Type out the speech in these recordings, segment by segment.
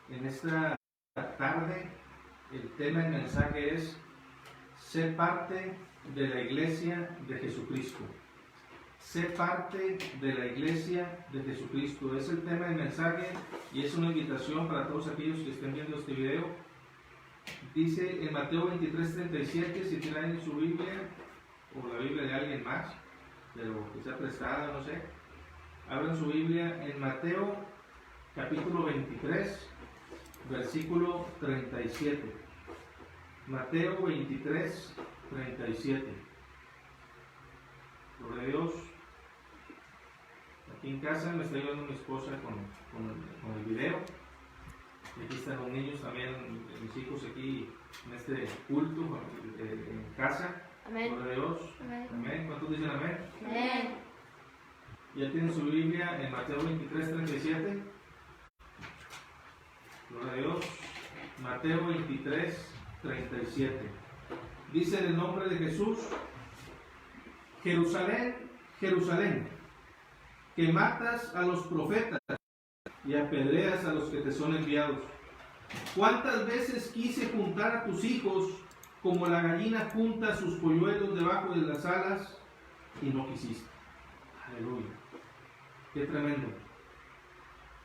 En esta tarde el tema del mensaje es ser parte de la iglesia de Jesucristo. Ser parte de la iglesia de Jesucristo es el tema del mensaje y es una invitación para todos aquellos que estén viendo este video. Dice en Mateo 23:37, si tienen su Biblia o la Biblia de alguien más, pero que sea prestada, no sé, abran su Biblia en Mateo capítulo 23, versículo 37. Mateo 23, 37. Gloria a Dios. Aquí en casa me está ayudando mi esposa con el video. Y aquí están los niños también, mis hijos aquí en este culto en casa. Amén. Gloria a Dios. Amén. Amén. ¿Cuántos dicen amén? Amén. Ya tienen su Biblia en Mateo 23, 37. Gloria a Dios. Mateo 23, 37. Dice en el nombre de Jesús: Jerusalén, Jerusalén, que matas a los profetas y apedreas a los que te son enviados. ¿Cuántas veces quise juntar a tus hijos como la gallina junta sus polluelos debajo de las alas y no quisiste? Aleluya. Qué tremendo.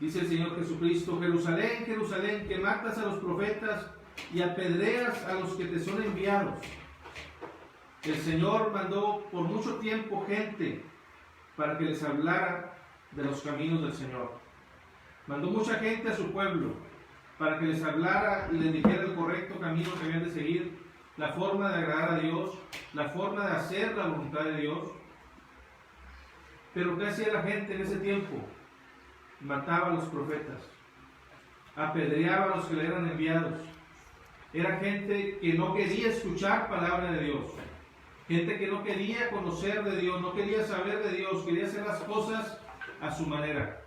Dice el Señor Jesucristo: Jerusalén, Jerusalén, que matas a los profetas y apedreas a los que te son enviados. El Señor mandó por mucho tiempo gente para que les hablara de los caminos del Señor. Mandó mucha gente a su pueblo para que les hablara y les dijera el correcto camino que habían de seguir, la forma de agradar a Dios, la forma de hacer la voluntad de Dios. Pero ¿qué hacía la gente en ese tiempo? Mataba a los profetas, apedreaba a los que le eran enviados. Era gente que no quería escuchar palabra de Dios, gente que no quería conocer de Dios, no quería saber de Dios, quería hacer las cosas a su manera.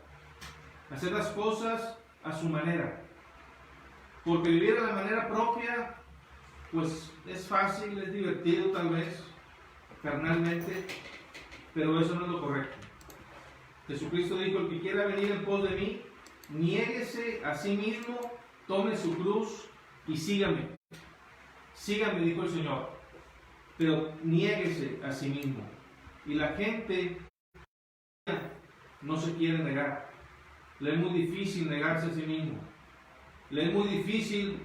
Hacer las cosas a su manera. Porque vivir a la manera propia, pues es fácil, es divertido tal vez, carnalmente, pero eso no es lo correcto. Jesucristo dijo: el que quiera venir en pos de mí, niéguese a sí mismo, tome su cruz y sígame. Sígame, dijo el Señor, pero niéguese a sí mismo. Y la gente no se quiere negar. Le es muy difícil negarse a sí mismo. Le es muy difícil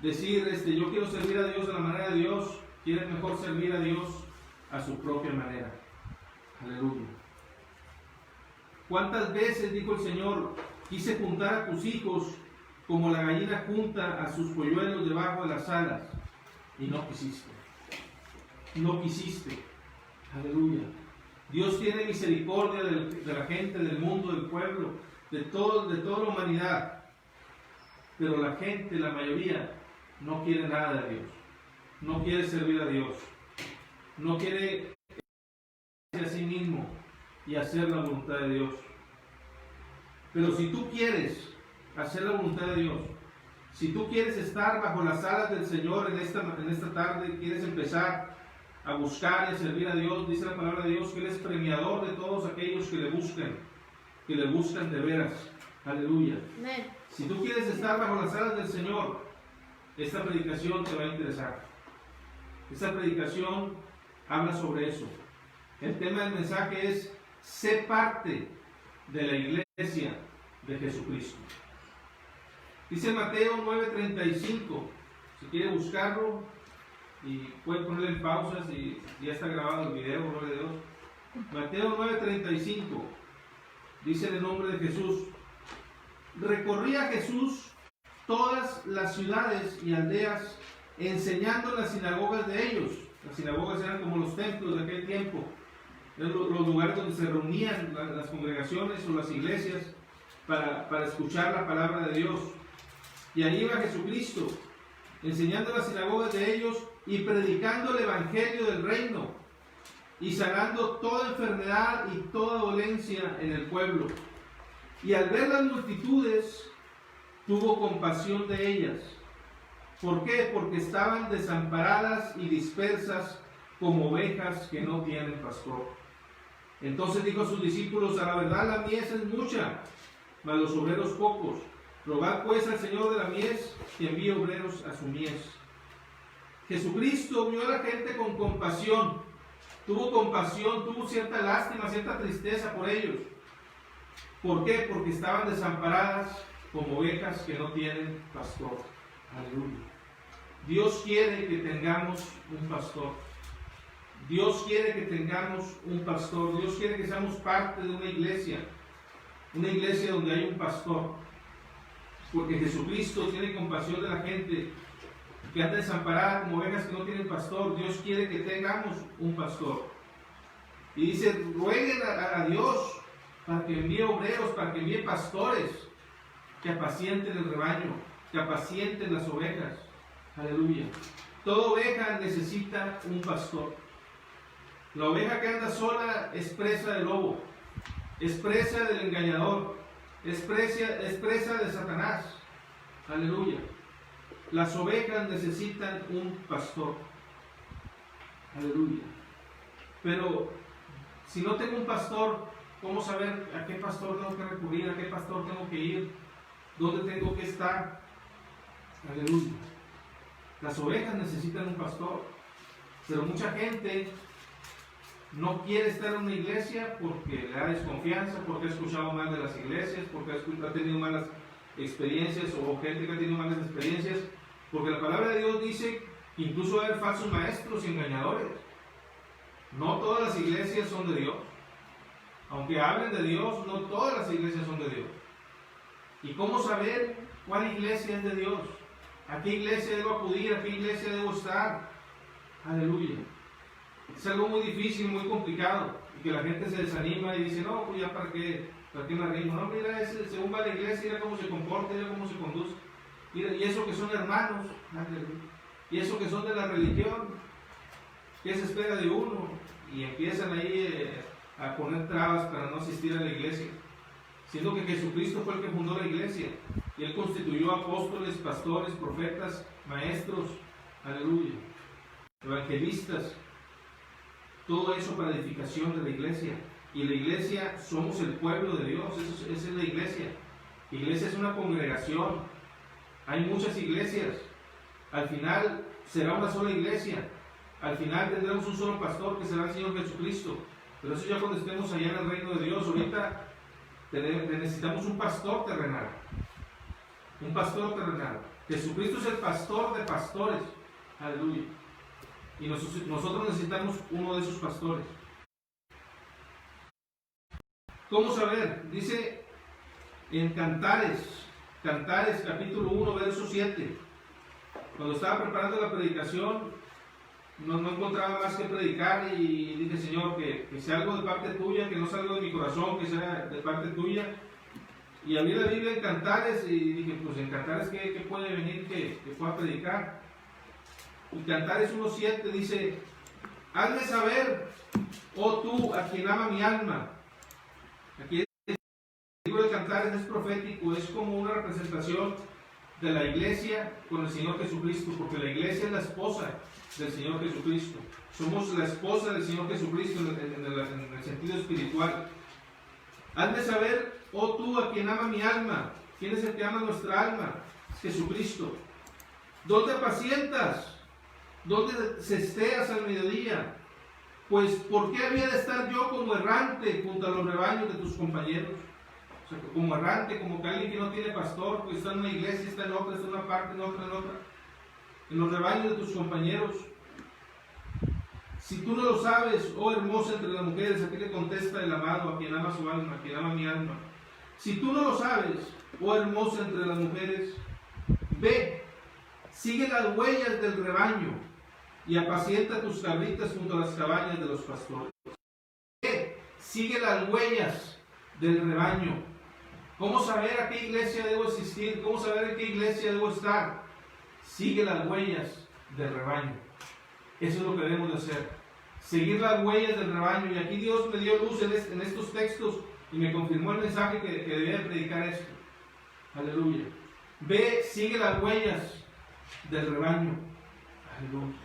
decir, yo quiero servir a Dios de la manera de Dios. Quiere mejor servir a Dios a su propia manera. Aleluya. ¿Cuántas veces, dijo el Señor, quise juntar a tus hijos como la gallina junta a sus polluelos debajo de las alas? Y no quisiste. No quisiste. Aleluya. Dios tiene misericordia de la gente, del mundo, del pueblo, de toda la humanidad. Pero la gente, la mayoría, no quiere nada de Dios. No quiere servir a Dios. No quiere a sí mismo y hacer la voluntad de Dios. Pero si tú quieres hacer la voluntad de Dios, si tú quieres estar bajo las alas del Señor en esta tarde, quieres empezar a buscar y a servir a Dios, dice la palabra de Dios que Él es premiador de todos aquellos que le buscan de veras. Aleluya. Amén. Si tú quieres estar bajo las alas del Señor, esta predicación te va a interesar. Esta predicación habla sobre eso. El tema del mensaje es: sé parte de la iglesia de Jesucristo. Dice Mateo 9:35. Si quiere buscarlo, y puede ponerle en pausa si ya está grabado el video, gloria a Dios. Mateo 9:35 dice en el nombre de Jesús: recorría Jesús todas las ciudades y aldeas, enseñando en las sinagogas de ellos. Las sinagogas eran como los templos de aquel tiempo, eran los lugares donde se reunían las congregaciones o las iglesias para escuchar la palabra de Dios. Y allí iba Jesucristo, enseñando en las sinagogas de ellos y predicando el evangelio del reino y sanando toda enfermedad y toda dolencia en el pueblo. Y al ver las multitudes, tuvo compasión de ellas. ¿Por qué? Porque estaban desamparadas y dispersas como ovejas que no tienen pastor. Entonces dijo a sus discípulos: a la verdad la mies es mucha, mas los obreros pocos. Rogad pues al Señor de la mies que envíe obreros a su mies. Jesucristo vio a la gente con compasión, tuvo cierta lástima, cierta tristeza por ellos. ¿Por qué? Porque estaban desamparadas como ovejas que no tienen pastor. Aleluya. Dios quiere que tengamos un pastor. Dios quiere que tengamos un pastor. Dios quiere que seamos parte de una iglesia donde hay un pastor. Porque Jesucristo tiene compasión de la gente que anda desamparada como ovejas que no tienen pastor. Dios quiere que tengamos un pastor. Y dice, rueguen a Dios para que envíe obreros, para que envíe pastores que apacienten el rebaño, que apacienten las ovejas. Aleluya. Toda oveja necesita un pastor. La oveja que anda sola es presa del lobo, es presa del engañador, es presa de Satanás. Aleluya. Las ovejas necesitan un pastor. Aleluya. Pero si no tengo un pastor, ¿cómo saber a qué pastor tengo que recurrir? ¿A qué pastor tengo que ir? ¿Dónde tengo que estar? Aleluya. Las ovejas necesitan un pastor. Pero mucha gente no quiere estar en una iglesia porque le da desconfianza, porque ha escuchado mal de las iglesias, porque ha tenido malas experiencias, o gente que ha tenido malas experiencias, porque la palabra de Dios dice que incluso va a haber falsos maestros y engañadores. No todas las iglesias son de Dios. Aunque hablen de Dios, no todas las iglesias son de Dios. ¿Y cómo saber cuál iglesia es de Dios? ¿A qué iglesia debo acudir? ¿A qué iglesia debo estar? Aleluya. Es algo muy difícil, muy complicado, y que la gente se desanima y dice, no, pues ya para qué me arrimo. No, mira, según va la iglesia, mira cómo se comporta, mira cómo se conduce. Mira, y eso que son hermanos, aleluya. Y eso que son de la religión, ¿qué se espera de uno? Y empiezan ahí a poner trabas para no asistir a la iglesia. Siendo que Jesucristo fue el que fundó la iglesia, y Él constituyó apóstoles, pastores, profetas, maestros, aleluya, evangelistas. Todo eso para edificación de la iglesia. Y la iglesia somos el pueblo de Dios. Esa es la iglesia. La iglesia es una congregación. Hay muchas iglesias. Al final será una sola iglesia. Al final tendremos un solo pastor que será el Señor Jesucristo. Pero eso ya cuando estemos allá en el reino de Dios. Ahorita necesitamos un pastor terrenal. Un pastor terrenal. Jesucristo es el pastor de pastores. Aleluya. Y nosotros necesitamos uno de esos pastores. ¿Cómo saber? Dice en Cantares capítulo 1, verso 7. Cuando estaba preparando la predicación, no encontraba más que predicar y dije, Señor, que sea algo de parte tuya, que no sea algo de mi corazón, que sea de parte tuya. Y abrí la Biblia en Cantares y dije, pues en Cantares, ¿qué puede venir que pueda predicar? Y Cantares 1:7 dice, hazme saber, oh tú, a quien ama mi alma. Aquí el libro de Cantares es profético, es como una representación de la iglesia con el Señor Jesucristo, porque la iglesia es la esposa del Señor Jesucristo. Somos la esposa del Señor Jesucristo en el sentido espiritual. Hazme saber, oh tú, a quien ama mi alma. ¿Quién es el que ama nuestra alma? Es Jesucristo. ¿Dónde apacientas? ¿Dónde cesteas al mediodía? Pues, ¿por qué había de estar yo como errante junto a los rebaños de tus compañeros? O sea, como errante, como que alguien que no tiene pastor, pues está en una iglesia, está en otra, está en una parte, en otra, en otra. En los rebaños de tus compañeros. Si tú no lo sabes, oh hermosa entre las mujeres, aquí le contesta el amado, a quien ama su alma, a quien ama mi alma. Si tú no lo sabes, oh hermosa entre las mujeres, ve, sigue las huellas del rebaño y apacienta tus cabritas junto a las cabañas de los pastores. Sigue las huellas del rebaño. ¿Cómo saber a qué iglesia debo asistir? ¿Cómo saber en qué iglesia debo estar? Sigue las huellas del rebaño. Eso es lo que debemos de hacer. Seguir las huellas del rebaño. Y aquí Dios me dio luz en estos textos y me confirmó el mensaje que debía de predicar esto. Aleluya. Ve, sigue las huellas del rebaño. Aleluya.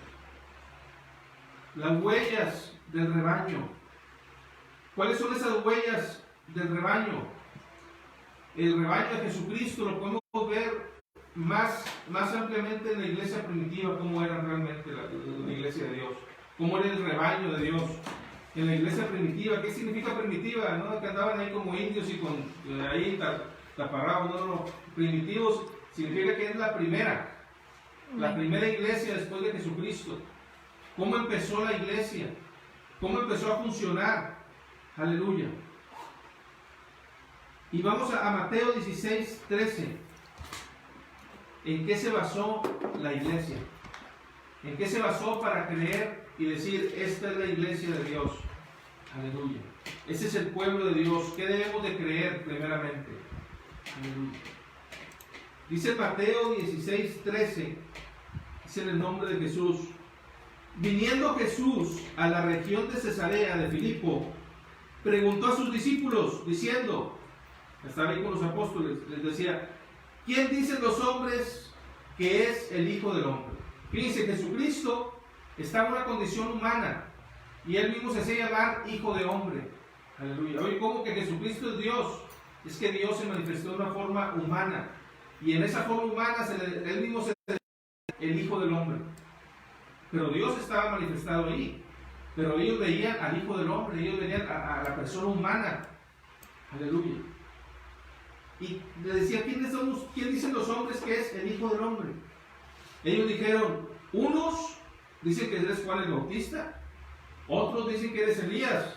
Las huellas del rebaño. ¿Cuáles son esas huellas del rebaño? El rebaño de Jesucristo lo podemos podemos ver más ampliamente en la iglesia primitiva cómo era realmente la iglesia de Dios, cómo era el rebaño de Dios. En la iglesia primitiva, ¿qué significa primitiva? No que andaban ahí como indios y con ahí taparrabos, no. Primitivos significa que es la primera iglesia después de Jesucristo. ¿Cómo empezó la iglesia? ¿Cómo empezó a funcionar? Aleluya. Y vamos a Mateo 16:13. ¿En qué se basó la iglesia? ¿En qué se basó para creer y decir, esta es la iglesia de Dios? Aleluya. Ese es el pueblo de Dios. ¿Qué debemos de creer primeramente? Aleluya. Dice Mateo 16:13, dice en el nombre de Jesús: viniendo Jesús a la región de Cesarea de Filipo, preguntó a sus discípulos, diciendo, estaba ahí con los apóstoles, les decía, ¿quién dicen los hombres que es el Hijo del Hombre? Fíjense, Jesucristo está en una condición humana, y él mismo se hacía llamar Hijo de Hombre. Aleluya. Oye, ¿cómo que Jesucristo es Dios? Es que Dios se manifestó de una forma humana, y en esa forma humana él mismo se el Hijo del Hombre. Pero Dios estaba manifestado ahí. Pero ellos veían al Hijo del Hombre, ellos veían a la persona humana. Aleluya. Y le decía, ¿quién dicen los hombres que es el Hijo del Hombre? Ellos dijeron, unos dicen que eres Juan el Bautista, otros dicen que eres Elías,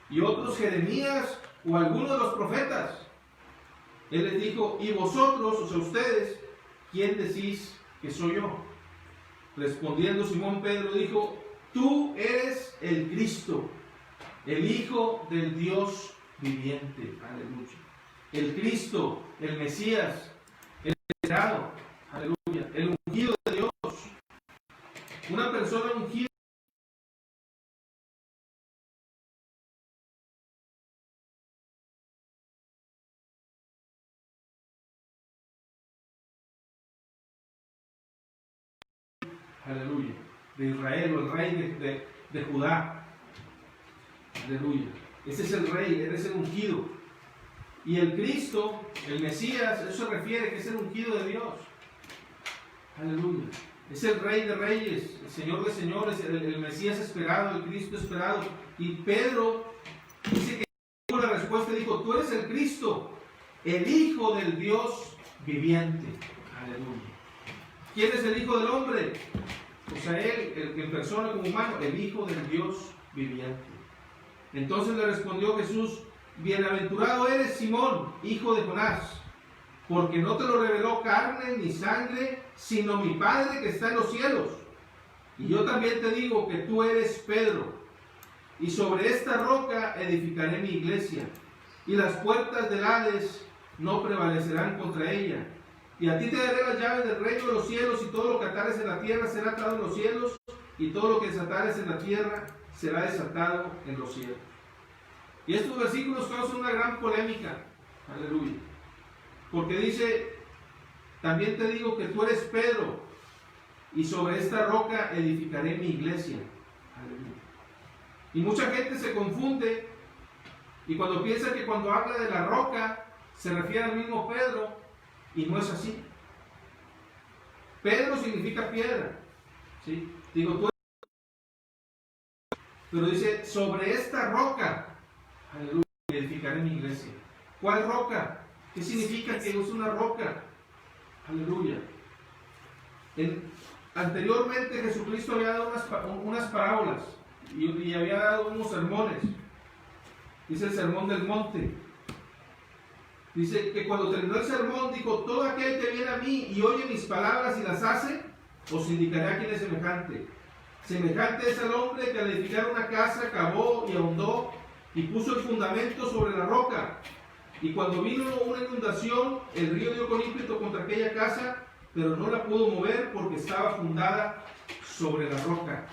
y otros Jeremías o alguno de los profetas. Él les dijo, ¿y vosotros, o sea ustedes, quién decís que soy yo? Respondiendo Simón Pedro dijo, tú eres el Cristo, el Hijo del Dios viviente. Aleluya. El Cristo, el Mesías, el esperado. Aleluya. El ungido de Dios. Una persona ungida. Aleluya. De Israel, o el rey de Judá. Aleluya. Ese es el rey, él es el ungido. Y el Cristo, el Mesías, eso se refiere que es el ungido de Dios. Aleluya. Es el Rey de Reyes, el Señor de Señores, el Mesías esperado, el Cristo esperado. Y Pedro dice que tuvo la respuesta y dijo, tú eres el Cristo, el Hijo del Dios viviente. Aleluya. ¿Quién es el Hijo del Hombre? O sea, él, el que en persona como humano, el Hijo del Dios viviente. Entonces le respondió Jesús, bienaventurado eres Simón, hijo de Jonás, porque no te lo reveló carne ni sangre, sino mi Padre que está en los cielos. Y yo también te digo que tú eres Pedro, y sobre esta roca edificaré mi iglesia, y las puertas del Hades no prevalecerán contra ella. Y a ti te daré las llaves del reino de los cielos, y todo lo que atares en la tierra será atado en los cielos, y todo lo que desatares en la tierra será desatado en los cielos. Y estos versículos causan una gran polémica. Aleluya. Porque dice, también te digo que tú eres Pedro, y sobre esta roca edificaré mi iglesia. Aleluya. Y mucha gente se confunde, y cuando piensa que cuando habla de la roca, se refiere al mismo Pedro, y no es así. Pedro significa piedra. ¿Sí? Digo, tú eres... Pero dice, sobre esta roca, aleluya, edificaré mi iglesia. ¿Cuál roca? ¿Qué significa que es una roca? Aleluya. Anteriormente Jesucristo había dado unas parábolas y había dado unos sermones. Dice el sermón del monte. Dice que cuando terminó el sermón dijo, todo aquel que viene a mí y oye mis palabras y las hace, os indicaré a quién es semejante. Semejante es al hombre que al edificar una casa cavó y ahondó y puso el fundamento sobre la roca. Y cuando vino una inundación, el río dio con ímpetu contra aquella casa, pero no la pudo mover porque estaba fundada sobre la roca.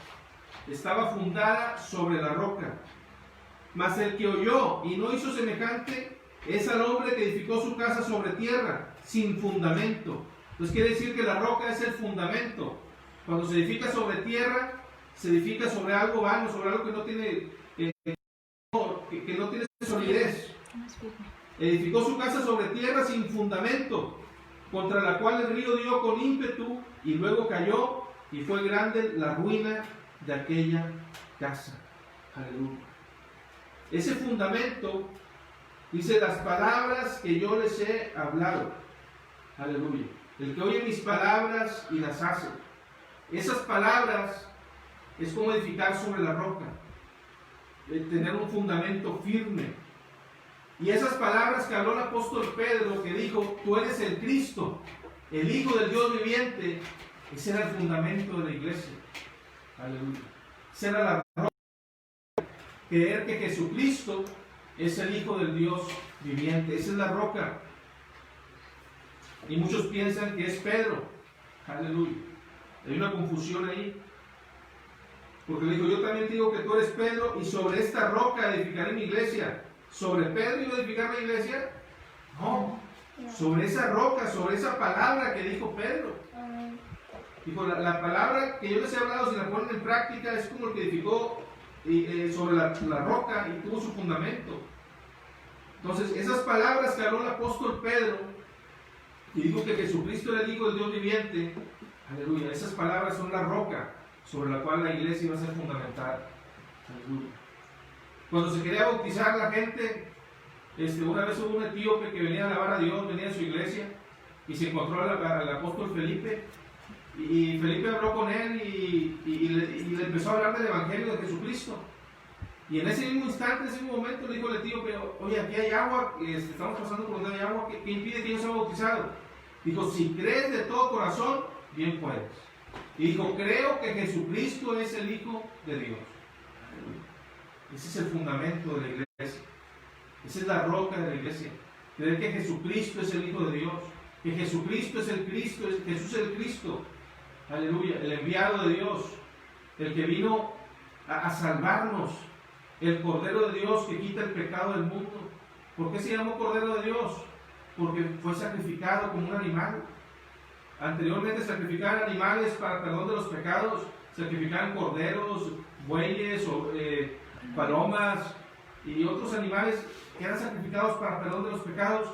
Estaba fundada sobre la roca. Mas el que oyó y no hizo semejante es al hombre que edificó su casa sobre tierra, sin fundamento. Entonces quiere decir que la roca es el fundamento. Cuando se edifica sobre tierra, se edifica sobre algo vano, sobre algo que no tiene, que no tiene solidez. Edificó su casa sobre tierra sin fundamento. contra la cual el río dio con ímpetu y luego cayó, y fue grande la ruina de aquella casa. Aleluya. Ese fundamento dice: las palabras que yo les he hablado. Aleluya. El que oye mis palabras y las hace. Esas palabras es como edificar sobre la roca, tener un fundamento firme. Y esas palabras que habló el apóstol Pedro, que dijo: tú eres el Cristo, el Hijo del Dios viviente, ese era el fundamento de la iglesia. Aleluya. Esa era la roca. Creer que Jesucristo es el Hijo del Dios viviente. Esa es la roca. Y muchos piensan que es Pedro. Aleluya. Hay una confusión ahí. Porque le digo: yo también digo que tú eres Pedro, y sobre esta roca edificaré mi iglesia. ¿Sobre Pedro iba a edificar la iglesia? No. Sobre esa roca, sobre esa palabra que dijo Pedro. Dijo: la palabra que yo les he hablado, si la ponen en práctica, es como el que edificó sobre la roca y tuvo su fundamento. Entonces, esas palabras que habló el apóstol Pedro, y dijo que Jesucristo era el Hijo del Dios viviente, aleluya, esas palabras son la roca sobre la cual la iglesia iba a ser fundamental. Aleluya. Cuando se quería bautizar la gente, una vez hubo un etíope que venía a alabar a Dios, venía a su iglesia, y se encontró al apóstol Felipe, y Felipe habló con él y le empezó a hablar del evangelio de Jesucristo. Y en ese mismo instante, en ese mismo momento, le dijo el etíope: oye, aquí hay agua, estamos pasando por donde hay agua, ¿qué impide que yo sea bautizado? Dijo: si crees de todo corazón, bien puedes. Y dijo: creo que Jesucristo es el Hijo de Dios. Ese es el fundamento de la iglesia. Esa es la roca de la iglesia. Creer que Jesucristo es el Hijo de Dios, que Jesucristo es el Cristo, Jesús es el Cristo. Aleluya, el enviado de Dios, el que vino a salvarnos, el Cordero de Dios que quita el pecado del mundo. ¿Por qué se llamó Cordero de Dios? Porque fue sacrificado como un animal. Anteriormente sacrificaban animales para perdón de los pecados, sacrificaban corderos, bueyes, palomas y otros animales que eran sacrificados para perdón de los pecados.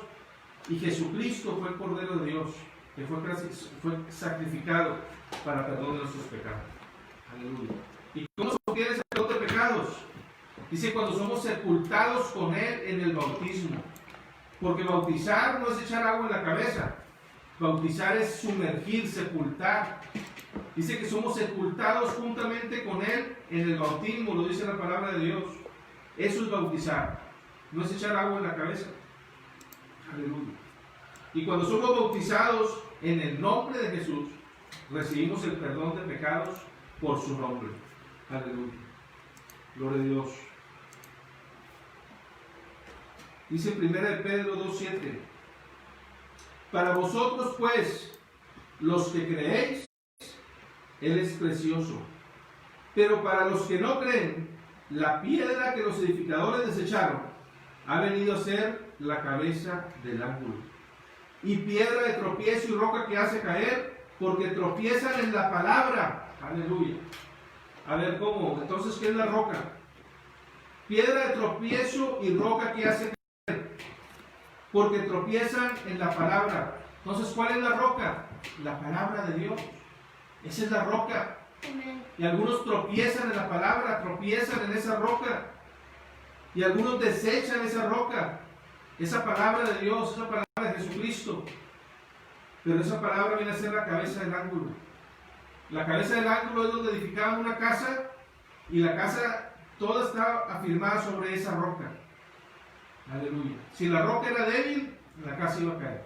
Y Jesucristo fue el Cordero de Dios, que fue sacrificado para perdón de nuestros pecados. Aleluya. ¿Y cómo se obtiene ese perdón de pecados? Dice: cuando somos sepultados con Él en el bautismo. Porque bautizar no es echar agua en la cabeza. Bautizar es sumergir, sepultar. Dice que somos sepultados juntamente con Él en el bautismo, lo dice la palabra de Dios. Eso es bautizar, no es echar agua en la cabeza. Aleluya. Y cuando somos bautizados en el nombre de Jesús, recibimos el perdón de pecados por su nombre. Aleluya. Gloria a Dios. Dice 1 Pedro 2:7: para vosotros pues, los que creéis, Él es precioso. Pero para los que no creen, la piedra que los edificadores desecharon ha venido a ser la cabeza del ángulo, y piedra de tropiezo y roca que hace caer, porque tropiezan en la palabra. Aleluya. A ver, ¿cómo? Entonces, ¿qué es la roca? Piedra de tropiezo y roca que hace caer, porque tropiezan en la palabra. Entonces, ¿cuál es la roca? La palabra de Dios. Esa es la roca. Y algunos tropiezan en la palabra, tropiezan en esa roca. Y algunos desechan esa roca, esa palabra de Dios, esa palabra de Jesucristo. Pero esa palabra viene a ser la cabeza del ángulo. La cabeza del ángulo es donde edificaban una casa, y la casa toda está afirmada sobre esa roca. Aleluya. Si la roca era débil, la casa iba a caer.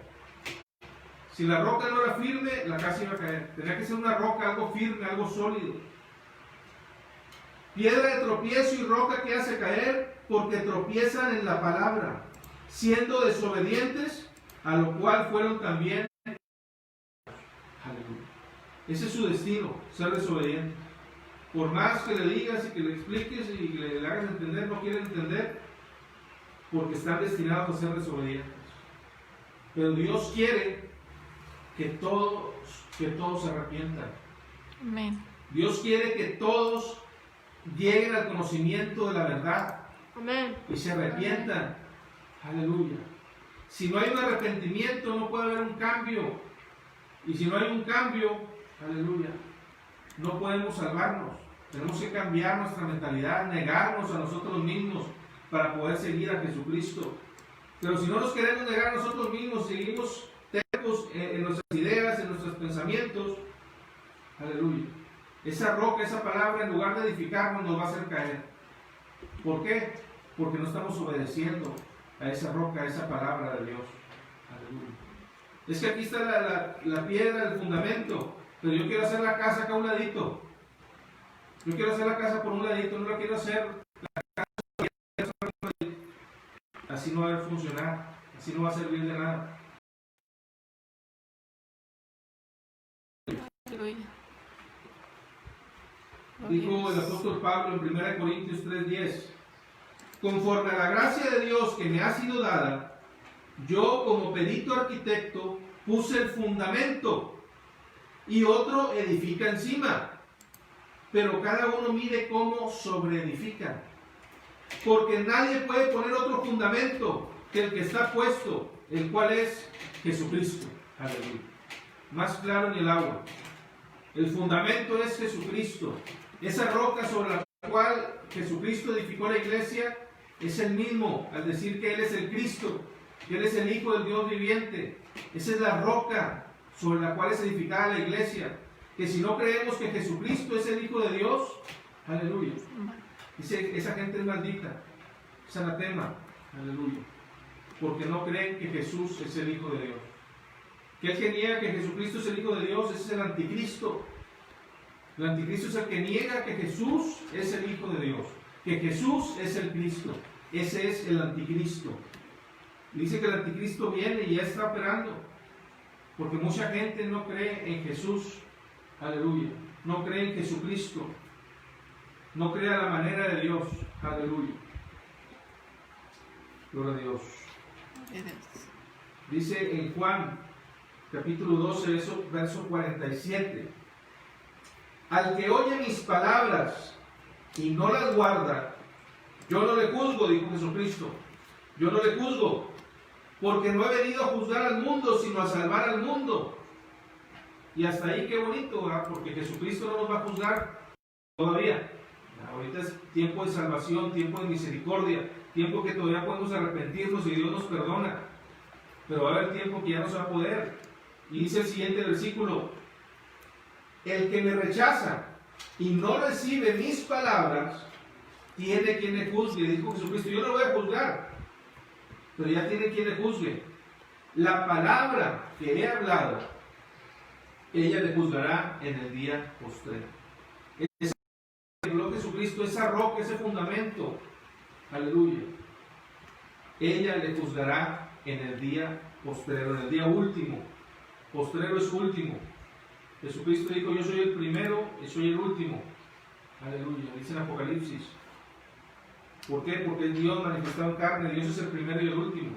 Si la roca no era firme, la casa iba a caer. Tenía que ser una roca, algo firme, algo sólido. Piedra de tropiezo y roca que hace caer, porque tropiezan en la palabra, siendo desobedientes, a lo cual fueron también. Aleluya. Ese es su destino, ser desobediente. Por más que le digas y que le expliques y le hagas entender, no quieren entender, porque están destinados a ser desobedientes. Pero Dios quiere que todos se arrepientan. Amén. Dios quiere que todos lleguen al conocimiento de la verdad. Amén. Y se arrepientan. Aleluya. Si no hay un arrepentimiento, no puede haber un cambio. Y si no hay un cambio, aleluya, no podemos salvarnos. Tenemos que cambiar nuestra mentalidad, negarnos a nosotros mismos para poder seguir a Jesucristo. Pero si no nos queremos negar a nosotros mismos, seguimos tercos en nuestras ideas, en nuestros pensamientos, aleluya, esa roca, esa palabra, en lugar de edificarnos, nos va a hacer caer. ¿Por qué? Porque no estamos obedeciendo a esa roca, a esa palabra de Dios. Aleluya. Es que aquí está la piedra, el fundamento, pero yo quiero hacer la casa acá a un ladito. Yo quiero hacer la casa por un ladito, no la quiero hacer la casa. Así no va a funcionar, así no va a servir de nada. Dijo el apóstol Pablo en 1 Corintios 3:10: conforme a la gracia de Dios que me ha sido dada, yo como perito arquitecto puse el fundamento y otro edifica encima, pero cada uno mire cómo sobreedifica, porque nadie puede poner otro fundamento que el que está puesto, el cual es Jesucristo. Aleluya. Más claro ni el agua. El fundamento es Jesucristo. Esa roca sobre la cual Jesucristo edificó la iglesia es el mismo al decir que Él es el Cristo, que Él es el Hijo del Dios viviente. Esa es la roca sobre la cual es edificada la iglesia. Que si no creemos que Jesucristo es el Hijo de Dios, aleluya, dice, esa gente es maldita, es anatema, aleluya, porque no creen que Jesús es el Hijo de Dios. Que el que niega que Jesucristo es el Hijo de Dios, ese es el anticristo. El anticristo es el que niega que Jesús es el Hijo de Dios, que Jesús es el Cristo. Ese es el anticristo. Dice que el anticristo viene y ya está operando, porque mucha gente no cree en Jesús, aleluya, no cree en Jesucristo, no cree a la manera de Dios, aleluya. Gloria a Dios. Dice en Juan capítulo 12, verso 47: al que oye mis palabras y no las guarda, yo no le juzgo, dijo Jesucristo. Yo no le juzgo, porque no he venido a juzgar al mundo, sino a salvar al mundo. Y hasta ahí qué bonito, ¿verdad? Porque Jesucristo no nos va a juzgar todavía. Ahorita es tiempo de salvación, tiempo de misericordia, tiempo que todavía podemos arrepentirnos y Dios nos perdona. Pero va a haber tiempo que ya no se va a poder. Y dice el siguiente versículo: el que me rechaza y no recibe mis palabras, tiene quien le juzgue. Dijo Jesucristo: yo no lo voy a juzgar, pero ya tiene quien le juzgue. La palabra que he hablado, ella le juzgará en el día postrero. Ese Jesucristo, esa roca, ese fundamento, aleluya, ella le juzgará en el día postrero, en el día último. Postrero es último. Jesucristo dijo: yo soy el primero y soy el último. Aleluya, dice en Apocalipsis. ¿Por qué? Porque es Dios manifestado en carne. Dios es el primero y el último.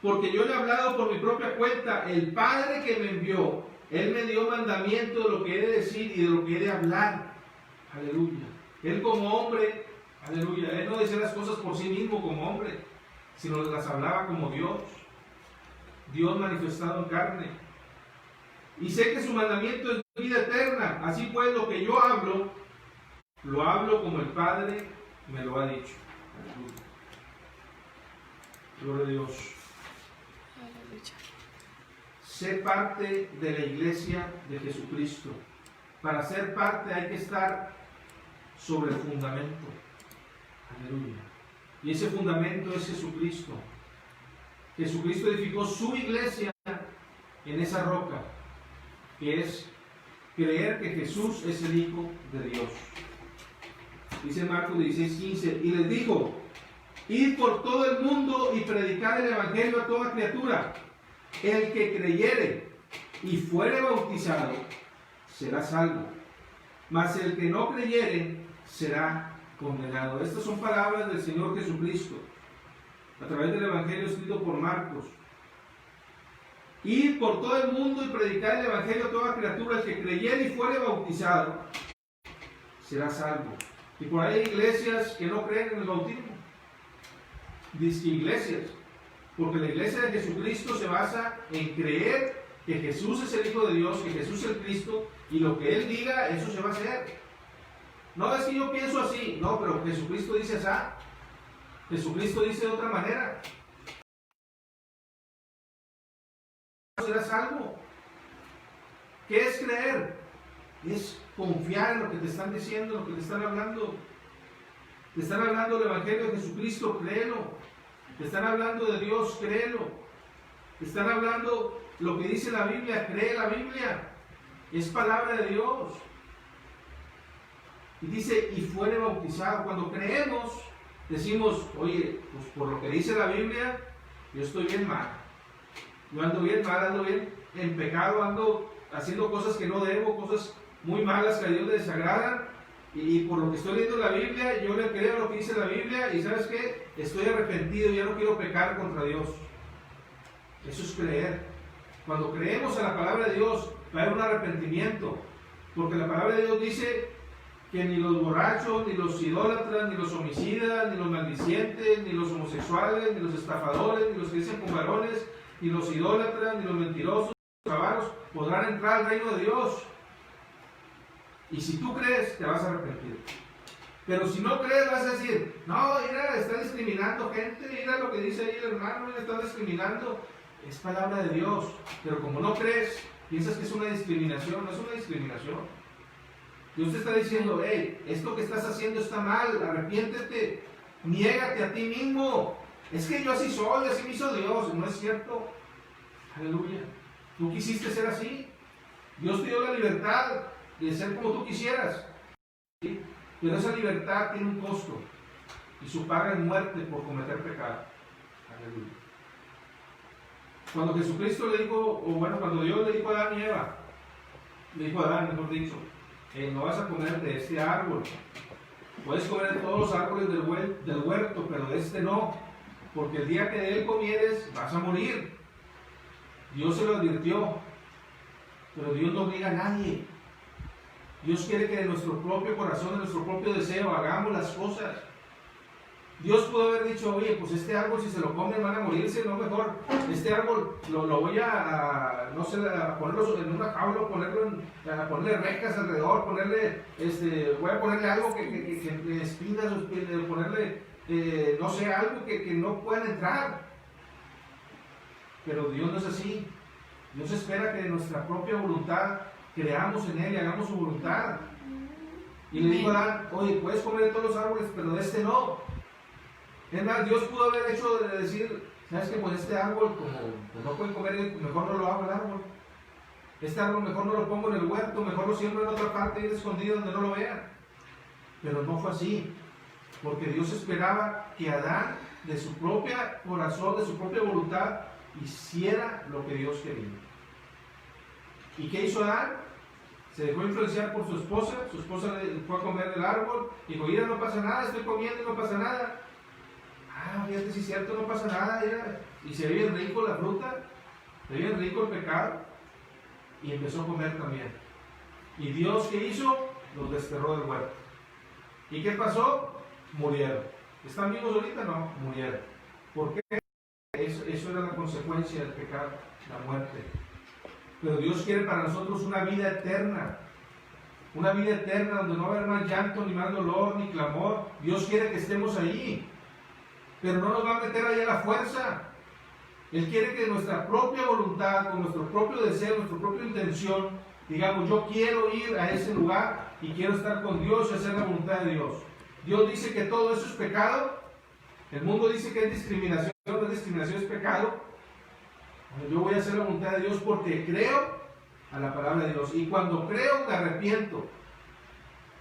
Porque yo le he hablado por mi propia cuenta. El Padre que me envió, Él me dio mandamiento de lo que he de decir y de lo que he de hablar. Aleluya. Él como hombre, aleluya, Él no decía las cosas por sí mismo como hombre, sino las hablaba como Dios. Dios manifestado en carne. Y sé que su mandamiento es vida eterna. Así pues, lo que yo hablo, lo hablo como el Padre me lo ha dicho. Aleluya. Gloria a Dios. Aleluya. Sé parte de la iglesia de Jesucristo. Para ser parte hay que estar sobre el fundamento. Aleluya. Y ese fundamento es Jesucristo. Jesucristo edificó su iglesia en esa roca, que es creer que Jesús es el Hijo de Dios. Dice Marcos 16:15, y les dijo: id por todo el mundo y predicad el evangelio a toda criatura. El que creyere y fuere bautizado será salvo, mas el que no creyere será condenado. Estas son palabras del Señor Jesucristo a través del evangelio escrito por Marcos. Ir por todo el mundo y predicar el evangelio a toda criatura. El que creyere y fuere bautizado será salvo. Y por ahí hay iglesias que no creen en el bautismo. iglesias, porque la iglesia de Jesucristo se basa en creer que Jesús es el Hijo de Dios, que Jesús es el Cristo, y lo que Él diga, eso se va a hacer. No es que yo pienso así, no, pero Jesucristo dice así, Jesucristo dice de otra manera. ¿Serás salvo? ¿Qué es creer? Es confiar en lo que te están diciendo, lo que te están hablando. Te están hablando del Evangelio de Jesucristo, créelo. Te están hablando de Dios, créelo. Te están hablando lo que dice la Biblia, cree la Biblia. Es palabra de Dios. Y dice, y fuere bautizado. Cuando creemos, decimos, oye, pues por lo que dice la Biblia, yo estoy bien mal. Yo ando bien mal, ando bien en pecado, ando haciendo cosas que no debo, cosas muy malas que a Dios le desagradan. Y por lo que estoy leyendo la Biblia, yo le creo lo que dice la Biblia, y ¿sabes qué? Estoy arrepentido, ya no quiero pecar contra Dios. Eso es creer. Cuando creemos en la palabra de Dios, va a haber un arrepentimiento, porque la palabra de Dios dice que ni los borrachos, ni los idólatras, ni los homicidas, ni los maldicientes, ni los homosexuales, ni los estafadores, ni los que dicen con varones, ni los idólatras, ni los mentirosos, ni los avaros, podrán entrar al reino de Dios. Y si tú crees, te vas a arrepentir. Pero si no crees, vas a decir, no, mira, está discriminando gente, mira lo que dice ahí el hermano, mira, está discriminando. Es palabra de Dios. Pero como no crees, piensas que es una discriminación. No es una discriminación. Dios te está diciendo, hey, esto que estás haciendo está mal, arrepiéntete, niégate a ti mismo. Es que yo así soy, así me hizo Dios. No es cierto. Aleluya. Tú quisiste ser así. Dios te dio la libertad de ser como tú quisieras. ¿Sí? Pero esa libertad tiene un costo. Y su paga es muerte por cometer pecado. Aleluya. Cuando Jesucristo le dijo, o bueno, cuando Dios le dijo a Adán y Eva, le dijo a Adán, mejor dicho, no vas a comer de este árbol. Puedes comer de todos los árboles del huerto, pero de este no. Porque el día que de él comieres, vas a morir. Dios se lo advirtió. Pero Dios no obliga a nadie. Dios quiere que de nuestro propio corazón, de nuestro propio deseo, hagamos las cosas. Dios pudo haber dicho, oye, pues este árbol si se lo comen van a morirse, no, mejor, este árbol lo voy a no sé, a ponerlo en una jaula, a ponerle rejas alrededor, voy a ponerle algo que espinas, ponerle, no sé, algo que no puedan entrar. Pero Dios no es así. Dios espera que de nuestra propia voluntad creamos en Él y hagamos su voluntad. Y le dijo a Adán, oye, puedes comer de todos los árboles, pero de este no. Es más, Dios pudo haber hecho de decir, ¿sabes qué? Pues este árbol, como pues no pueden comer, mejor no lo hago el árbol. Este árbol mejor no lo pongo en el huerto, mejor lo siembro en otra parte, bien escondido donde no lo vean. Pero no fue así, porque Dios esperaba que Adán, de su propio corazón, de su propia voluntad, hiciera lo que Dios quería. ¿Y qué hizo Adán? Se dejó influenciar por su esposa le fue a comer del árbol, y dijo, mira, no pasa nada, estoy comiendo y no pasa nada. Ah, fíjate, si es cierto, no pasa nada, mira. Y se ve bien rico la fruta, se ve bien rico el pecado, y empezó a comer también. ¿Y Dios qué hizo? Los desterró del huerto. ¿Y qué pasó? Murieron. ¿Están vivos ahorita? No, murieron. ¿Por qué? Eso era la consecuencia del pecado, la muerte. Pero Dios quiere para nosotros una vida eterna. Una vida eterna donde no va a haber más llanto, ni más dolor, ni clamor. Dios quiere que estemos ahí. Pero no nos va a meter ahí a la fuerza. Él quiere que nuestra propia voluntad, con nuestro propio deseo, nuestra propia intención, digamos, yo quiero ir a ese lugar y quiero estar con Dios y hacer la voluntad de Dios. Dios dice que todo eso es pecado. El mundo dice que es discriminación, no es discriminación, es pecado. Yo voy a hacer la voluntad de Dios porque creo a la palabra de Dios. Y cuando creo, me arrepiento.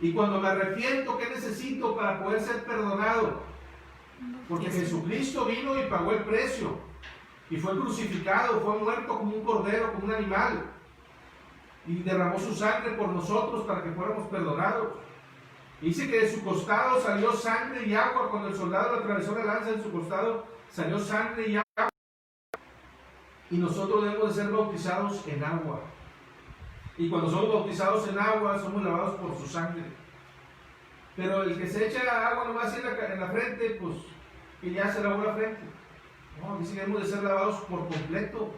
Y cuando me arrepiento, ¿qué necesito para poder ser perdonado? Porque Jesucristo vino y pagó el precio. Y fue crucificado, fue muerto como un cordero, como un animal. Y derramó su sangre por nosotros para que fuéramos perdonados. Y dice que de su costado salió sangre y agua. Cuando el soldado le atravesó la lanza en su costado, salió sangre y agua. Y nosotros debemos de ser bautizados en agua. Y cuando somos bautizados en agua, somos lavados por su sangre. Pero el que se echa agua nomás en la frente, pues que ya se lavó la frente. No, dice que hemos de ser lavados por completo,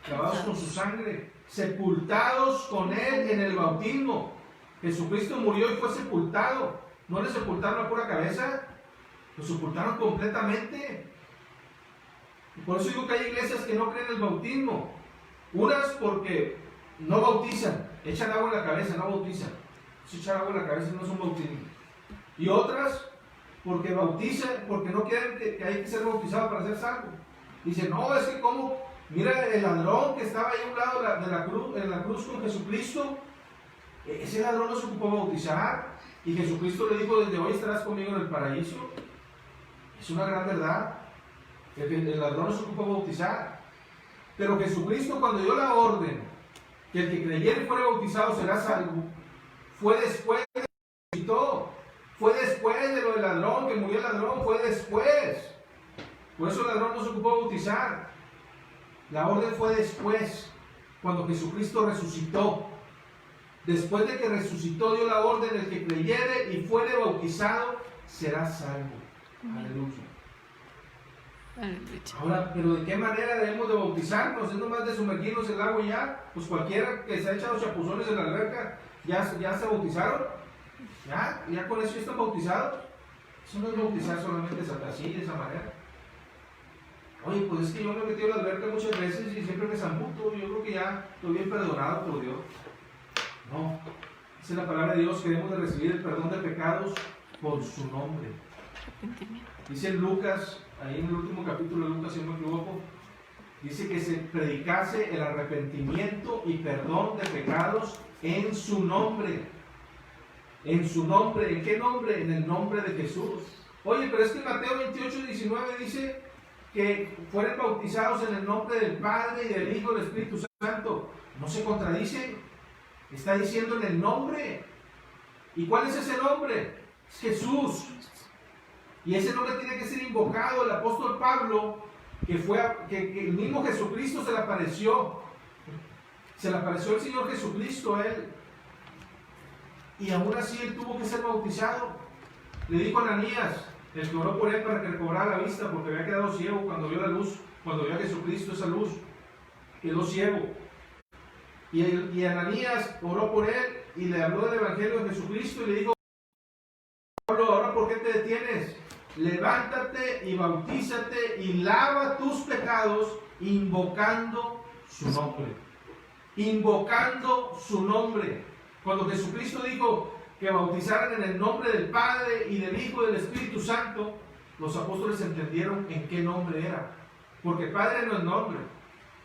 lavados con su sangre, sepultados con Él en el bautismo. Jesucristo murió y fue sepultado. No le sepultaron la pura cabeza, lo sepultaron completamente. Y por eso digo que hay iglesias que no creen en el bautismo. Unas porque no bautizan, echan agua en la cabeza, no bautizan. Si echan agua en la cabeza no es un bautismo. Y otras porque bautizan, porque no quieren que hay que ser bautizado para ser salvo. Dicen, no, es que como, mira el ladrón que estaba ahí a un lado de la cruz, en la cruz con Jesucristo, ese ladrón no se ocupó de bautizar, y Jesucristo le dijo, desde hoy estarás conmigo en el paraíso. Es una gran verdad. El ladrón no se ocupó de bautizar. Pero Jesucristo, cuando dio la orden que el que creyere y fuera bautizado será salvo, fue después de que resucitó. Fue después de lo del ladrón, que murió el ladrón, fue después. Por eso el ladrón no se ocupó de bautizar. La orden fue después, cuando Jesucristo resucitó. Después de que resucitó, dio la orden: el que creyere y fuere bautizado será salvo. Aleluya. Ahora, pero ¿de qué manera debemos de bautizarnos? ¿Es nomás de sumergirnos en el agua y ya? Pues cualquiera que se ha echado chapuzones en la alberca, ¿ya se bautizaron? ¿Ya con eso ya están bautizados? Eso no es bautizar solamente así, de esa manera. Oye, pues es que yo me he metido en la alberca muchas veces y siempre me zambuto. Yo creo que ya estoy bien perdonado por Dios. No, esa es la palabra de Dios, que debemos de recibir el perdón de pecados por su nombre. Dice en Lucas, ahí en el último capítulo de Lucas, si no me equivoco, dice que se predicase el arrepentimiento y perdón de pecados en su nombre. En su nombre. ¿En qué nombre? En el nombre de Jesús. Oye, pero es que Mateo 28, 19 dice que fueran bautizados en el nombre del Padre y del Hijo y del Espíritu Santo. ¿No se contradice? Está diciendo en el nombre. ¿Y cuál es ese nombre? Es Jesús. Y ese nombre tiene que ser invocado. El apóstol Pablo, que el mismo Jesucristo se le apareció. Se le apareció el Señor Jesucristo a él. Y aún así él tuvo que ser bautizado. Le dijo a Ananías, el que oró por él para que recobrara la vista, porque había quedado ciego cuando vio la luz, cuando vio a Jesucristo, esa luz, quedó ciego. Y Ananías oró por él y le habló del Evangelio de Jesucristo y le dijo: Pablo, ¿ahora por qué te detienes? Levántate y bautízate y lava tus pecados invocando su nombre. Invocando su nombre. Cuando Jesucristo dijo que bautizaran en el nombre del Padre y del Hijo y del Espíritu Santo, los apóstoles entendieron en qué nombre era. Porque Padre no es nombre,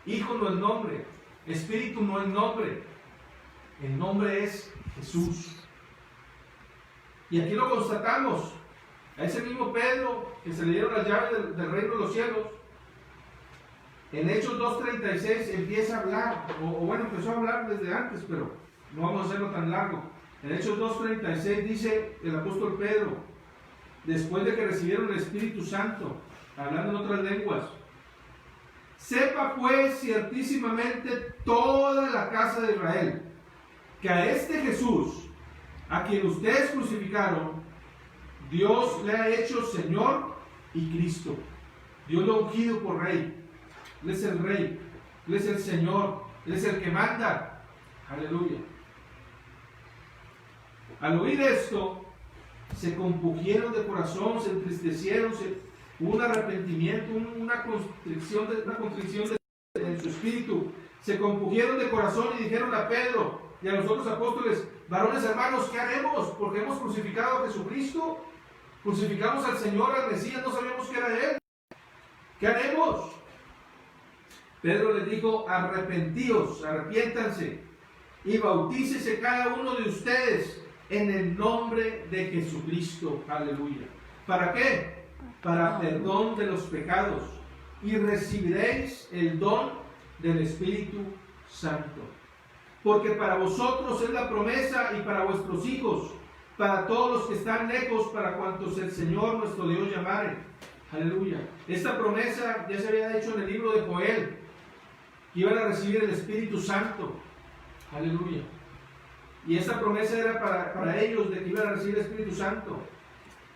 Hijo no es nombre, Espíritu no es nombre. El nombre es Jesús. Y aquí lo constatamos. A ese mismo Pedro, que se le dieron las llaves del reino de los cielos, en Hechos 2:36 empieza a hablar, o bueno, empezó a hablar desde antes, pero no vamos a hacerlo tan largo. En Hechos 2:36 dice el apóstol Pedro, después de que recibieron el Espíritu Santo, hablando en otras lenguas: sepa pues ciertísimamente toda la casa de Israel, que a este Jesús, a quien ustedes crucificaron, Dios le ha hecho Señor y Cristo. Dios lo ha ungido por Rey. Él es el Rey, Él es el Señor, Él es el que manda. Aleluya. Al oír esto, se compugieron de corazón, se entristecieron, hubo un arrepentimiento, una constricción en su espíritu. Se compugieron de corazón y dijeron a Pedro y a los otros apóstoles: varones hermanos, ¿qué haremos? Porque hemos crucificado a Jesucristo, crucificamos al Señor, al Mesías, no sabíamos que era Él. ¿Qué haremos? Pedro les dijo: arrepentíos, arrepiéntanse y bautícese cada uno de ustedes en el nombre de Jesucristo. Aleluya. ¿Para qué? Para perdón de los pecados, y recibiréis el don del Espíritu Santo. Porque para vosotros es la promesa, y para vuestros hijos, para todos los que están lejos, para cuantos el Señor nuestro Dios llamare. Aleluya. Esta promesa ya se había hecho en el libro de Joel, que iban a recibir el Espíritu Santo. Aleluya. Y esa promesa era para ellos, de que iban a recibir el Espíritu Santo.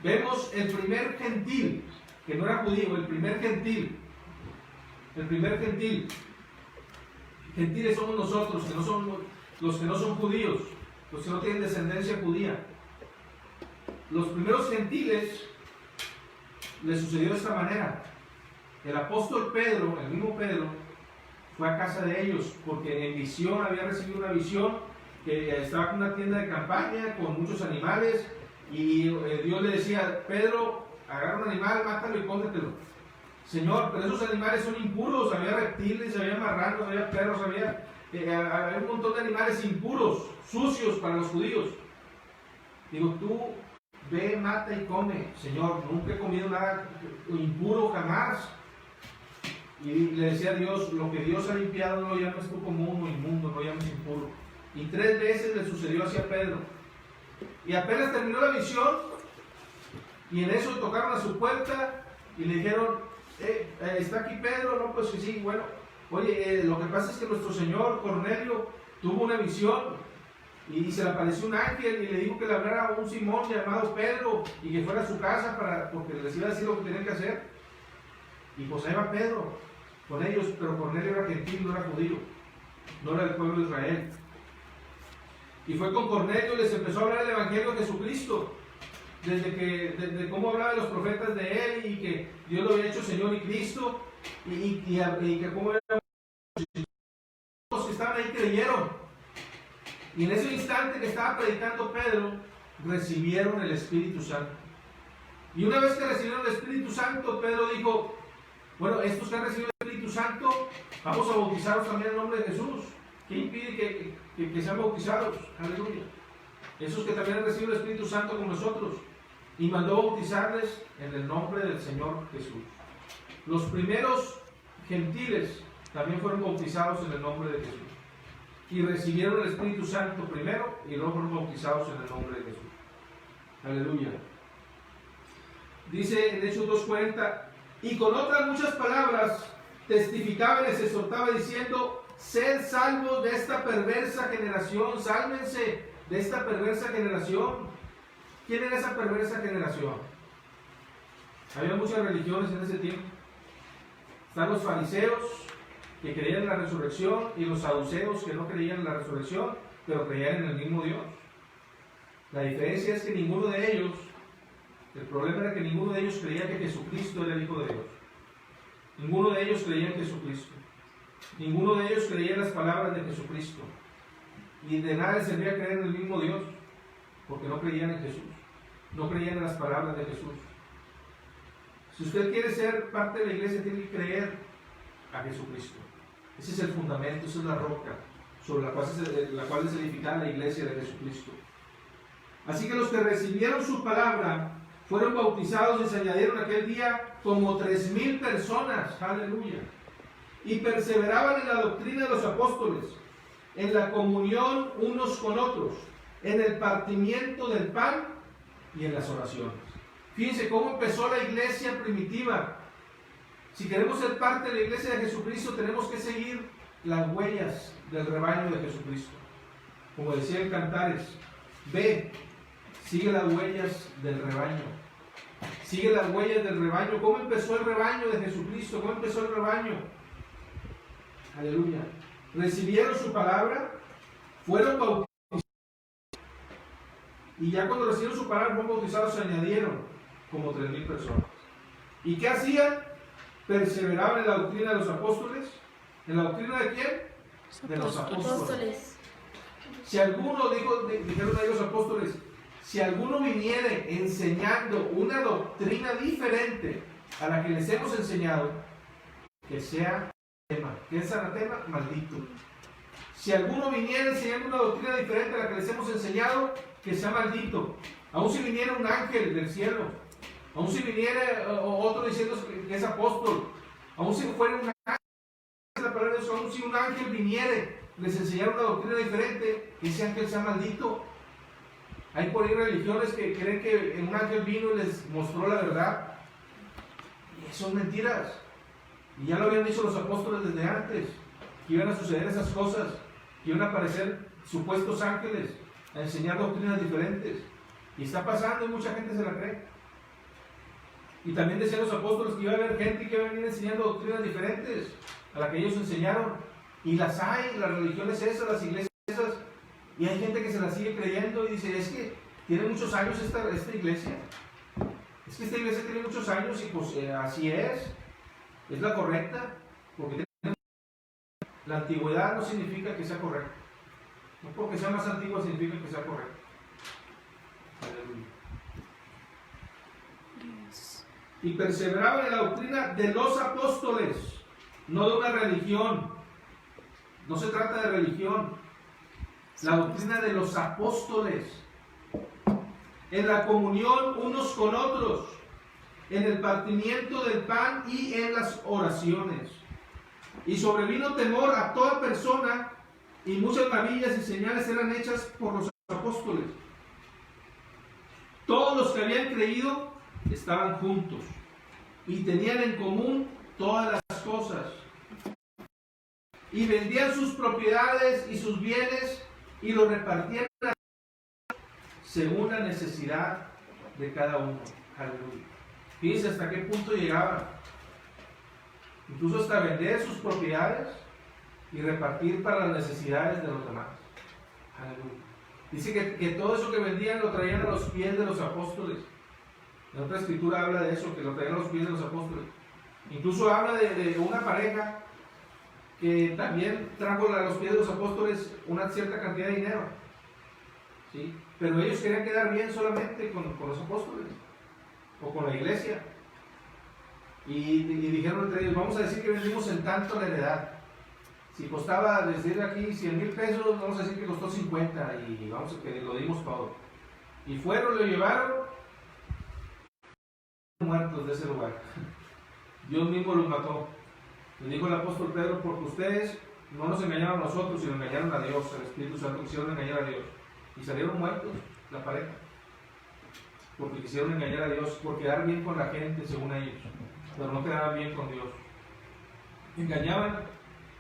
Vemos el primer gentil que no era judío, el primer gentil. El primer gentil. Gentiles somos nosotros, que no somos los que no son judíos, los que no tienen descendencia judía. Los primeros gentiles les sucedió de esta manera. El apóstol Pedro, el mismo Pedro, fue a casa de ellos porque en visión había recibido una visión que estaba en una tienda de campaña con muchos animales y Dios le decía: Pedro, agarra un animal, mátalo y cómetelo. Señor, pero esos animales son impuros, había reptiles, había marranos, había perros, había un montón de animales impuros, sucios para los judíos. Digo, tú ve, mata y come. Señor, nunca he comido nada impuro, jamás. Y le decía a Dios: lo que Dios ha limpiado no lo llames tú común o inmundo, no llames impuro. Y 3 veces le sucedió así a Pedro. Y apenas terminó la visión, y en eso tocaron a su puerta y le dijeron: ¿está aquí Pedro? No, pues sí, bueno. Oye, lo que pasa es que nuestro señor Cornelio tuvo una visión y se le apareció un ángel y le dijo que le hablara a un Simón llamado Pedro y que fuera a su casa porque les iba a decir lo que tenían que hacer. Y pues ahí va Pedro con ellos, pero Cornelio era gentil, no era judío, no era del pueblo de Israel. Y fue con Cornelio y les empezó a hablar del evangelio de Jesucristo, desde cómo hablaba de los profetas de él y que Dios lo había hecho Señor y Cristo, y que cómo los que estaban ahí creyeron. Y en ese instante que estaba predicando Pedro, recibieron el Espíritu Santo. Y una vez que recibieron el Espíritu Santo, Pedro dijo: bueno, estos que han recibido el Espíritu Santo, vamos a bautizarlos también en el nombre de Jesús. ¿Qué impide que sean bautizados? Aleluya. Esos que también han recibido el Espíritu Santo con nosotros. Y mandó bautizarles en el nombre del Señor Jesús. Los primeros gentiles también fueron bautizados en el nombre de Jesús. Y recibieron el Espíritu Santo primero y luego fueron bautizados en el nombre de Jesús. Aleluya. Dice en Hechos 2:40: y con otras muchas palabras testificaba y les exhortaba diciendo: sed salvos de esta perversa generación, sálvense de esta perversa generación. ¿Quién era esa perversa generación? Había muchas religiones en ese tiempo. Están los fariseos, que creían en la resurrección, y los saduceos, que no creían en la resurrección, pero creían en el mismo Dios. La diferencia es que ninguno de ellos, el problema era que ninguno de ellos creía que Jesucristo era el Hijo de Dios. Ninguno de ellos creía en Jesucristo. Ninguno de ellos creía en las palabras de Jesucristo. Y de nada les servía creer en el mismo Dios, porque no creían en Jesús. No creían en las palabras de Jesús. Si usted quiere ser parte de la iglesia, tiene que creer a Jesucristo. Ese es el fundamento, esa es la roca sobre la cual es edificada la iglesia de Jesucristo. Así que los que recibieron su palabra fueron bautizados y se añadieron aquel día como 3,000 personas. Aleluya. Y perseveraban en la doctrina de los apóstoles, en la comunión unos con otros, en el partimiento del pan y en las oraciones. Fíjense cómo empezó la iglesia primitiva. Si queremos ser parte de la iglesia de Jesucristo, tenemos que seguir las huellas del rebaño de Jesucristo. Como decía en Cantares: ve, sigue las huellas del rebaño. Sigue las huellas del rebaño. ¿Cómo empezó el rebaño de Jesucristo? ¿Cómo empezó el rebaño? Aleluya. Recibieron su palabra, fueron bautizados, y ya cuando recibieron su palabra, fueron bautizados, se añadieron como 3,000 personas. ¿Y qué hacían? Perseveraban en la doctrina de los apóstoles. ¿En la doctrina de quién? De los apóstoles. Si alguno, dijeron ahí los apóstoles, si alguno viniere enseñando una doctrina diferente a la que les hemos enseñado, que sea anatema. ¿Qué es anatema? Maldito. Si alguno viniera enseñando una doctrina diferente a la que les hemos enseñado, que sea maldito. Aun si viniera un ángel del cielo, aun si viniera otro diciendo que es apóstol, aun si fuera un ángel, aun si un ángel viniere, les enseñara una doctrina diferente, que ese ángel sea maldito. Hay por ahí religiones que creen que un ángel vino y les mostró la verdad. Y son mentiras. Y ya lo habían dicho los apóstoles desde antes, que iban a suceder esas cosas, que iban a aparecer supuestos ángeles a enseñar doctrinas diferentes. Y está pasando y mucha gente se la cree. Y también decían los apóstoles que iba a haber gente que iba a venir enseñando doctrinas diferentes a las que ellos enseñaron. Y las hay, las religiones esas, las iglesias esas. Y hay gente que se las sigue creyendo y dice, es que tiene muchos años esta iglesia. Es que esta iglesia tiene muchos años y pues así es la correcta. Porque la antigüedad no significa que sea correcta. No porque sea más antigua significa que sea correcta. Aleluya. Y perseveraban en la doctrina de los apóstoles, no de una religión. No se trata de religión. La doctrina de los apóstoles. En la comunión unos con otros, en el partimiento del pan y en las oraciones. Y sobrevino temor a toda persona, y muchas maravillas y señales eran hechas por los apóstoles. Todos los que habían creído estaban juntos y tenían en común todas las cosas. Y vendían sus propiedades y sus bienes y los repartían según la necesidad de cada uno. Aleluya. Fíjense hasta qué punto llegaban. Incluso hasta vender sus propiedades y repartir para las necesidades de los demás. Aleluya. Dice que todo eso que vendían lo traían a los pies de los apóstoles. En otra escritura habla de eso, que lo traían a los pies de los apóstoles. Incluso habla de una pareja que también trajo a los pies de los apóstoles una cierta cantidad de dinero. ¿Sí? Pero ellos querían quedar bien solamente con los apóstoles o con la iglesia. Y dijeron entre ellos, vamos a decir que vendimos en tanto la heredad. Si costaba, decir aquí 100,000 pesos, vamos a decir que costó 50 y vamos a que lo dimos todo. Y fueron, lo llevaron, muertos de ese lugar. Dios mismo los mató. Le dijo el apóstol Pedro, porque ustedes no nos engañaron a nosotros, sino engañaron a Dios, al Espíritu Santo, quisieron engañar a Dios. Y salieron muertos la pareja. Porque quisieron engañar a Dios, por quedar bien con la gente, según ellos. Pero no quedaban bien con Dios. Engañaban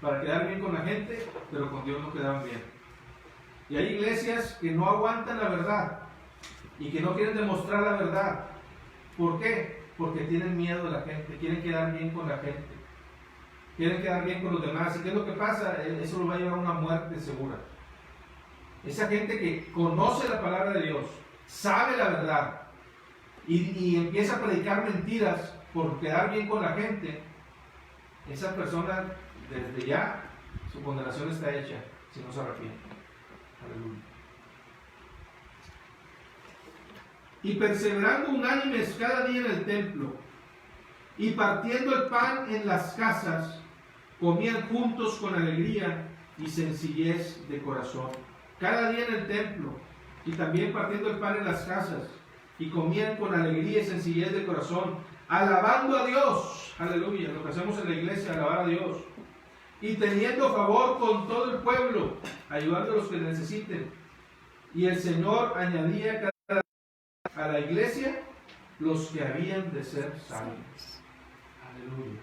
para quedar bien con la gente, pero con Dios no quedaban bien. Y hay iglesias que no aguantan la verdad y que no quieren demostrar la verdad. ¿Por qué? Porque tienen miedo de la gente, quieren quedar bien con la gente, quieren quedar bien con los demás. ¿Y qué es lo que pasa? Eso los va a llevar a una muerte segura. Esa gente que conoce la palabra de Dios, sabe la verdad y empieza a predicar mentiras por quedar bien con la gente, esa persona desde ya su condenación está hecha si no se arrepiente. Aleluya. Y perseverando unánimes cada día en el templo y partiendo el pan en las casas, comían juntos con alegría y sencillez de corazón. Cada día en el templo y también partiendo el pan en las casas y comían con alegría y sencillez de corazón, alabando a Dios. Aleluya, lo que hacemos en la iglesia, alabar a Dios. Y teniendo favor con todo el pueblo, ayudando a los que necesiten. Y el Señor añadía cada día a la iglesia los que habían de ser salvos. Aleluya.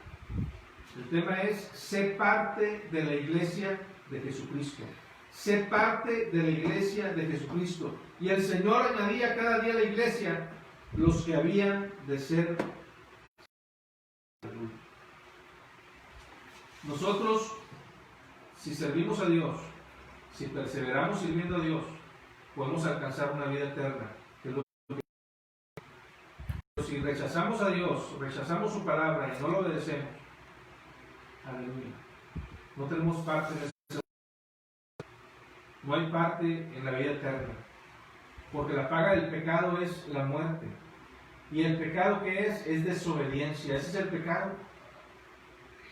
El tema es, sé parte de la iglesia de Jesucristo. Sé parte de la iglesia de Jesucristo. Y el Señor añadía cada día a la iglesia los que habían de ser salvos. Nosotros, si servimos a Dios, si perseveramos sirviendo a Dios, podemos alcanzar una vida eterna. Pero si rechazamos a Dios, rechazamos su palabra y no lo obedecemos, aleluya, no tenemos parte en ese. No hay parte en la vida eterna, porque la paga del pecado es la muerte. Y el pecado que es desobediencia. Ese es el pecado.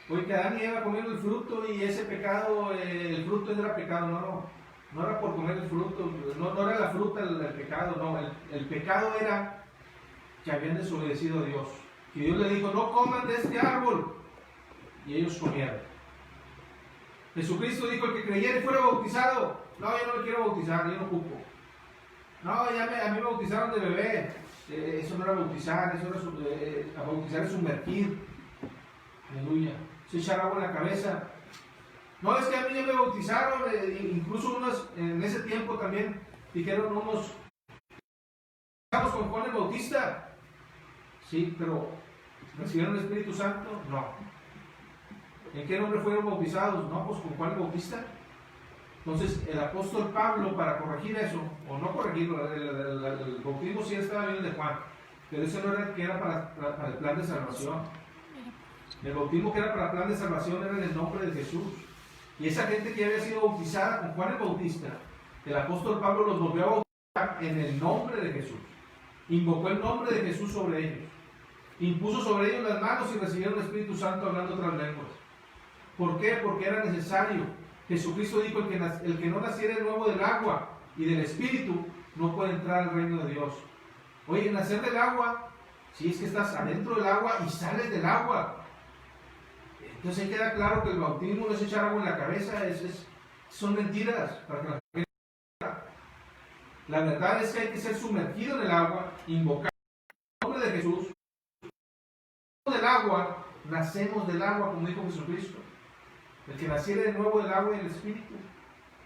Hoy que Adán y Eva comieron el fruto y ese pecado, el fruto era pecado. No era por comer el fruto, no era la fruta el pecado, no. El pecado era que habían desobedecido a Dios. Que Dios le dijo, no coman de este árbol. Y ellos comieron. Jesucristo dijo, el que creyera y fuera bautizado. No, yo no me quiero bautizar, yo no ocupo. No, a mí me bautizaron de bebé. Eso no era bautizar, eso era bautizar es sumergir. Aleluya. Se echar agua en la cabeza. No, es que a mí ya me bautizaron, incluso unos en ese tiempo también dijeron unos, estamos con Juan el Bautista. Sí, pero ¿recibieron el Espíritu Santo? No. ¿En qué nombre fueron bautizados? No, pues con Juan el Bautista. Entonces el apóstol Pablo, para corregir eso, o no corregirlo, el bautismo sí estaba bien de Juan, pero eso no era que era para el plan de salvación. El bautismo que era para el plan de salvación era en el nombre de Jesús. Y esa gente que había sido bautizada con Juan el Bautista, el apóstol Pablo los volvió a bautizar en el nombre de Jesús. Invocó el nombre de Jesús sobre ellos. Impuso sobre ellos las manos y recibieron el Espíritu Santo hablando otras lenguas. ¿Por qué? Porque era necesario. Jesucristo dijo, el que no naciera de nuevo del agua y del Espíritu no puede entrar al reino de Dios. Oye, nacer del agua, si es que estás adentro del agua y sales del agua. Entonces ahí queda claro que el bautismo no es echar agua en la cabeza, son mentiras. Para que la verdad es que hay que ser sumergido en el agua, invocar el nombre de Jesús. Del agua, nacemos del agua, como dijo Jesucristo. El que naciera de nuevo del agua y del Espíritu,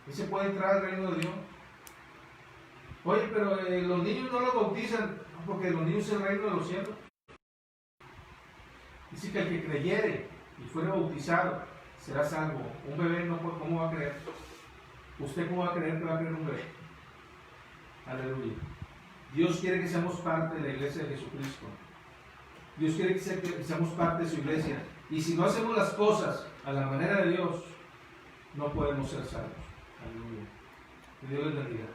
ese puede entrar al reino de Dios. Oye, pero los niños no los bautizan, porque los niños es el reino de los cielos. Dice que el que creyere y fuera bautizado será salvo. Un bebé no puede, ¿cómo va a creer? ¿Usted cómo va a creer que va a creer un bebé? Aleluya. Dios quiere que seamos parte de la iglesia de Jesucristo. Dios quiere que seamos parte de su iglesia. Y si no hacemos las cosas a la manera de Dios, no podemos ser salvos. Aleluya. Que Dios les bendiga.